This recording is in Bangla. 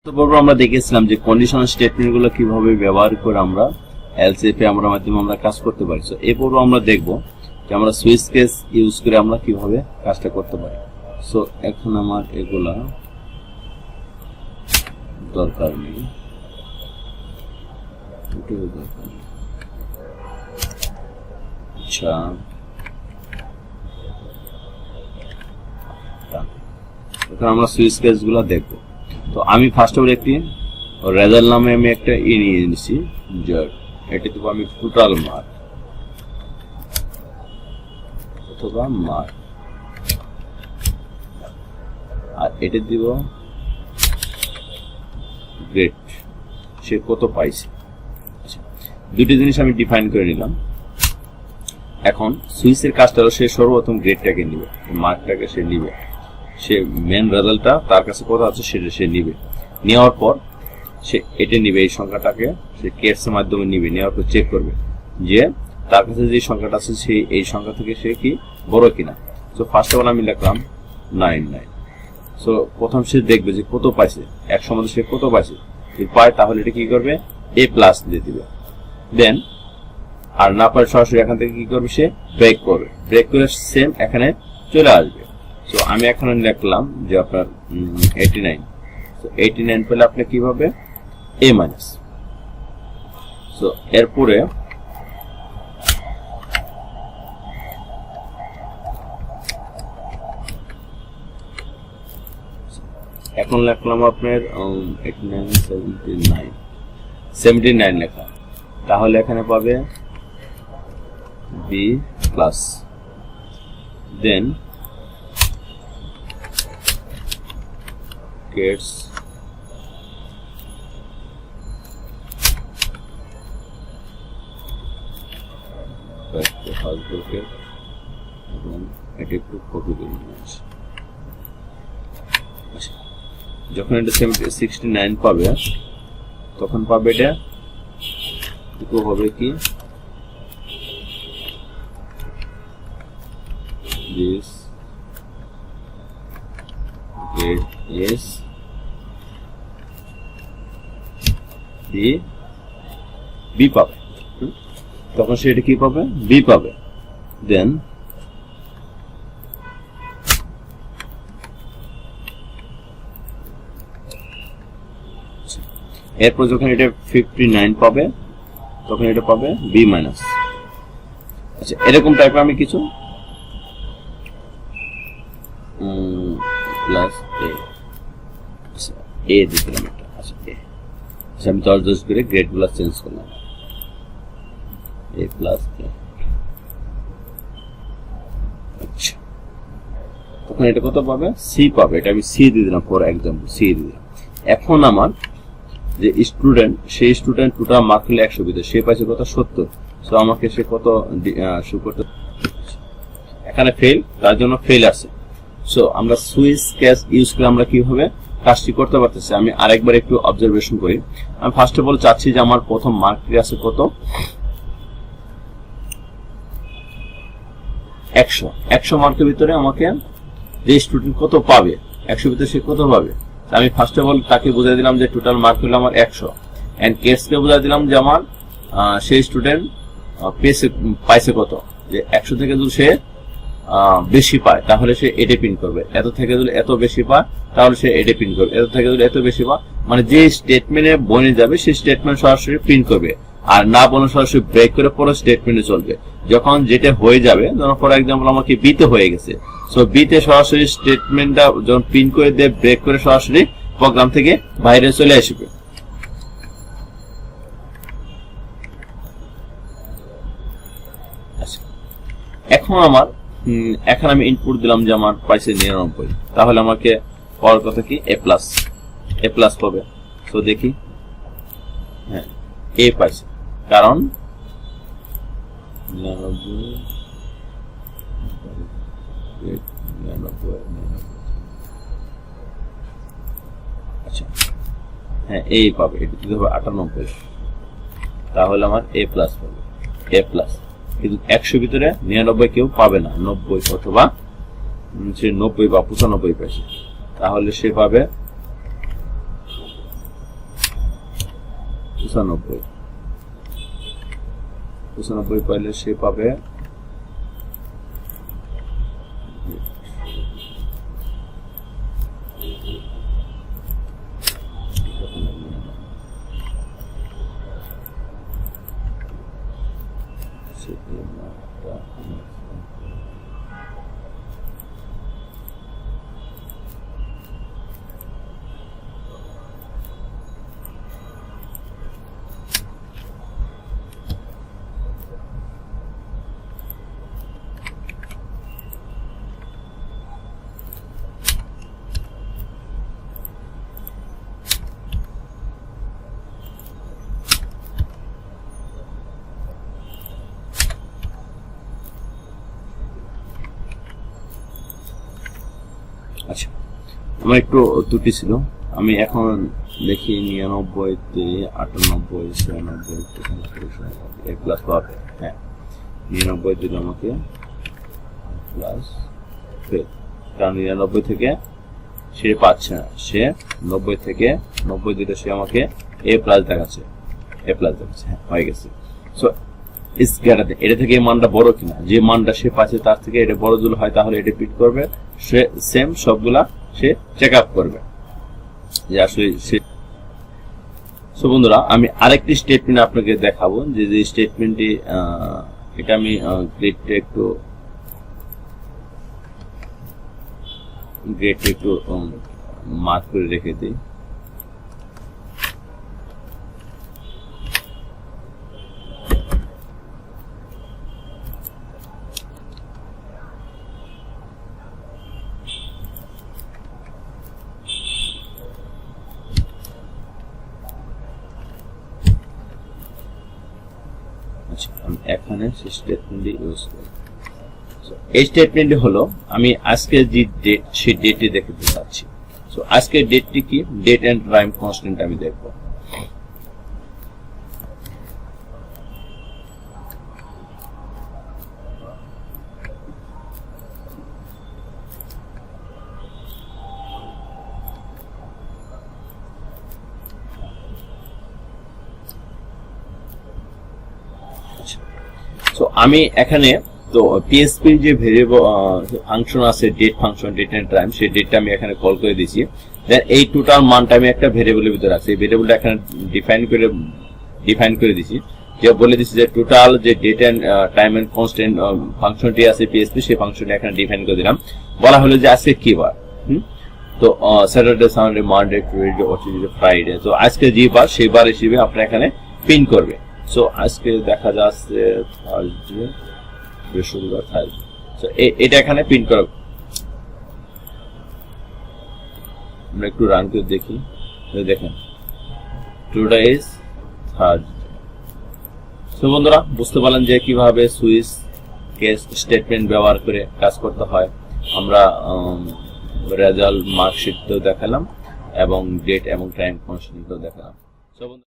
তো পূর্বে আমরা দেখেছিলাম যে কন্ডিশনাল স্টেটমেন্ট গুলো কিভাবে ব্যবহার করে আমরা এলস ইফ এর মাধ্যমে আমরা কাজ করতে পারি। সো এই পূর্বে আমরা দেখব যে আমরা সুইচ কেস ইউজ করে আমরা কিভাবে কাজটা করতে পারি। সো এখন আমার এগুলা দরকার নেই, আচ্ছা এখন আমরা সুইচ কেস গুলা দেখবো। তো আমি ফার্স্ট অফ অল একটি রেজাল্ট নামে আমি একটা নিয়ে নিচ্ছি, এটা দেবো আমি টোটাল মার্ক অথবা মার্ক, আর এটা দিব গ্রেড, সে কত পাইছে। দুটি জিনিস আমি ডিফাইন করে নিলাম। এখন সুইচের কাজটা হলো সে সর্বপ্রথম গ্রেডটাকে নিবে, মার্কটাকে সে নিবে, সে মেন রেজাল্টটা তার কাছে কত আছে সেটা সে নিবে। নেওয়ার পর সে এটা নিবে, এই সংখ্যাটাকে সে কেসের মাধ্যমে নিবে, নেওয়ার পর চেক করবে যে তার কাছে যে সংখ্যাটা আছে সেই এই সংখ্যা থেকে সে কি বড় কিনা। তো ফার্স্ট অফ অল আমি লিখলাম 99। সো প্রথম সে দেখবে যে কত পাইছে, 100 মধ্যে সে কত পাইছে, যদি পায় তাহলে এটা কি করবে A+ দিয়ে দিবে। দেন আর না পারে সরাসরি এখান থেকে কি করবে, সে ব্রেক করবে, ব্রেক করে সেম এখানে চলে আসবে। তো আমি এখানে লিখলাম যে আপনার 89। তো 89 পেলে আপনি কিভাবে A-। সো এরপরে এখন লিখলাম আপনার 79 লেখা, তাহলে এখানে পাবে B+। দেন gets যখন এটা 69 পাবে তখন পাবে এটা হবে কি this grade is B পাবে, তখন সে এটা কি পাবে B পাবে। দেন এরপর যখন এটা 59 পাবে তখন এটা পাবে B-। আচ্ছা এরকম টাইপের আমি কিছু প্লাস A দিলাম এটা। আচ্ছা আমি 10 করে গ্রেড গুলো চেঞ্জ করলাম, A+। আচ্ছা তখন এটা কত পাবে C পাবে, এটা আমি C দিয়ে দিলাম ফর এক্সাম্পল, C দিয়ে দিলাম। এখন আমার যে স্টুডেন্ট, সেই স্টুডেন্ট টোটাল মার্ক হলে 100 ভিতরে সে পাইছে কত 70। সো আমাকে সে কত শো করতে, এখানে ফেল, তার জন্য ফেল আছে। সো আমরা সুইচ কেস ইউজ করে আমরা কিভাবে কাজটি করতে পারতেছি আমি আরেকবার একটু অবজারভেশন করি। আমি ফার্স্ট অফ অল চাচ্ছি যে আমার প্রথম মার্কটি আছে কত 100 মার্কের ভিতরে আমাকে যে স্টুডেন্ট কত পাবে, 100 ভিতরে সে কত পাবে। আমি ফার্স্ট অফ অল তাকে বুঝাই দিলাম যে টোটাল মার্ক হলো আমার 100, এন্ড কেসকে বুঝাই দিলাম যে আমার সেই স্টুডেন্ট পাইছে কত, যে 100 থেকে যদি সে বেশি পায় তাহলে সে এটা প্রিন্ট করবে, এত থেকে যদি এত বেশি পায় তাহলে সে এটা প্রিন্ট করবে, এত থেকে যদি এত বেশি পায়, মানে যে স্টেটমেন্টে বনে যাবে সেই স্টেটমেন্ট সরাসরি প্রিন্ট করবে, আর না বলে সরাসরি ব্রেক করে পরে স্টেটমেন্টে চলবে। যখন যেটা হয়ে যাবে, যেমন ফর এক্সাম্পল আমাকে বিতে হয়ে গেছে, সো বিতে সরাসরি স্টেটমেন্টটা যখন প্রিন্ট করে দিয়ে ব্রেক করে সরাসরি প্রোগ্রাম থেকে বাইরে চলে আসবে। এখন আমার এখন আমি ইনপুট দিলাম যে আমার পাইছে 99, তাহলে আমাকে পাওয়ার কথা কি A+, পাবে। তো দেখি হ্যাঁ A পাইছে, কারণ 99। আচ্ছা হ্যাঁ A পাবে, এটা দিতে হবে 98, তাহলে আমার A+ পাবে, A+। কিন্তু 100 ভিতরে 99 কেউ পাবে না, 90 অথবা সে 90 বা 95 পাইছে, তাহলে সে পাবে 95 পাইলে সে পাবে আচ্ছা আমার একটু ত্রুটি ছিল আমি এখন দেখি 99 তে 98 96 প্লাস পাবে হ্যাঁ 99 যদি আমাকে প্লাস কারণ 99 থেকে সে পাচ্ছে না সে 90 থেকে 90 দিলে সে আমাকে এ প্লাস দেখাচ্ছে হ্যাঁ হয়ে গেছে সো ইস গ্রেটার এটা থেকে এই মানটা বড় কিনা যে মানটা সে পাচ্ছে তার থেকে এটা বড় যদি হয় তাহলে এটা পিট করবে সে সেম সবগুলা সে চেক আপ করবে যে আসলে সে সো বন্ধুরা আমি আরেকটি স্টেটমেন্ট আপনাকে দেখাবো যে স্টেটমেন্টটি এটা আমি গ্রেডটা একটু মার্ক করে রেখে দিই এখানে স্টেটমেন্টটি ইউজ করি এই স্টেটমেন্টটি হলো আমি আজকে যে ডেট সেই ডেটটি দেখাতে চাচ্ছি সো আজকের ডেটটি কি ডেট এন্ড টাইম কনস্ট্যান্ট আমি দেখব তো আমি এখানে তো পিএসপি যে ভেরিয়েবল ফাংশন আছে date function date and time সেই ডেটটা আমি এখানে কল করে দিয়েছি দেন এই টোটাল মানটা আমি একটা ভেরিয়েবলের ভিতরে রাখছি এই ভেরিয়েবলটা এখানে ডিফাইন করে দিয়েছি যে বলে দিয়েছি যে টোটাল যে date and time and constant ফাংশনটি আছে পিএসপি সেই ফাংশনটা এখানে ডিফাইন করে দিলাম বলা হলো যে আজকে কি বার তো স্যাটারডে সানডে মানডে টুইসডে ওটিডে ফ্রাইডে তো আজকে যে বার সেই বার হিসেবে আপনি এখানে পিন করবে সো আজকে দেখা যাচ্ছে থার্সডে বৃহস্পতিবার থার্সডে সো এটা এখানে প্রিন্ট করা আমরা একটু রান করে দেখি দেখেন টুডে ইজ থার্সডে সো বন্ধুরা বুঝতে পারলেন যে কিভাবে সুইচ কেস স্টেটমেন্ট ব্যবহার করে কাজ করতে হয় আমরা রেজাল্ট মার্কশিটও দেখালাম এবং ডেট এবং টাইম কনস্ট্যান্টও দেখালাম